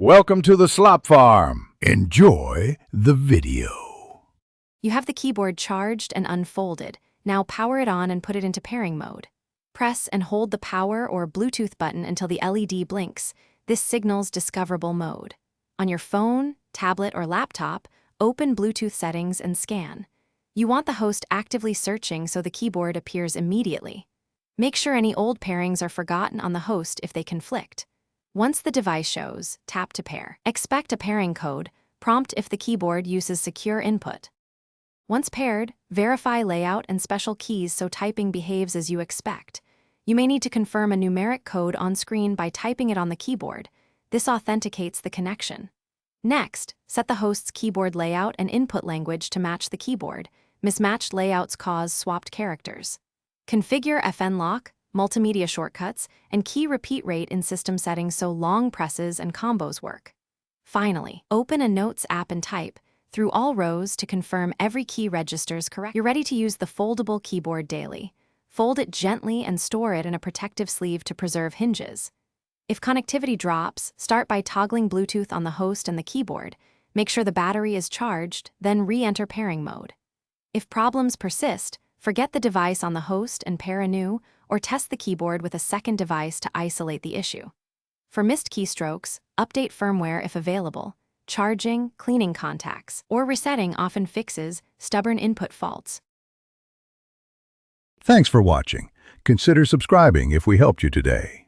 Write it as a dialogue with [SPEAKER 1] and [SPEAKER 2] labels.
[SPEAKER 1] Welcome to the Slop Farm. Enjoy the video.
[SPEAKER 2] You have the keyboard charged and unfolded. Now power it on and put it into pairing mode. Press and hold the power or Bluetooth button until the LED blinks. This signals discoverable mode. On your phone, tablet, or laptop, open Bluetooth settings and scan. You want the host actively searching so the keyboard appears immediately. Make sure any old pairings are forgotten on the host if they conflict. Once the device shows, tap to pair. Expect a pairing code. Prompt if the keyboard uses secure input. Once paired, verify layout and special keys so typing behaves as you expect. You may need to confirm a numeric code on screen by typing it on the keyboard. This authenticates the connection. Next, set the host's keyboard layout and input language to match the keyboard. Mismatched layouts cause swapped characters. Configure FN lock, multimedia shortcuts, and key repeat rate in system settings so long presses and combos work. Finally, open a Notes app and type through all rows to confirm every key registers correct. You're ready to use the foldable keyboard daily. Fold it gently and store it in a protective sleeve to preserve hinges. If connectivity drops, start by toggling Bluetooth on the host and the keyboard. Make sure the battery is charged, then re-enter pairing mode. If problems persist, forget the device on the host and pair anew, or test the keyboard with a second device to isolate the issue. For missed keystrokes, update firmware if available. Charging, cleaning contacts, or resetting often fixes stubborn input faults.
[SPEAKER 1] Thanks for watching. Consider subscribing if we helped you today.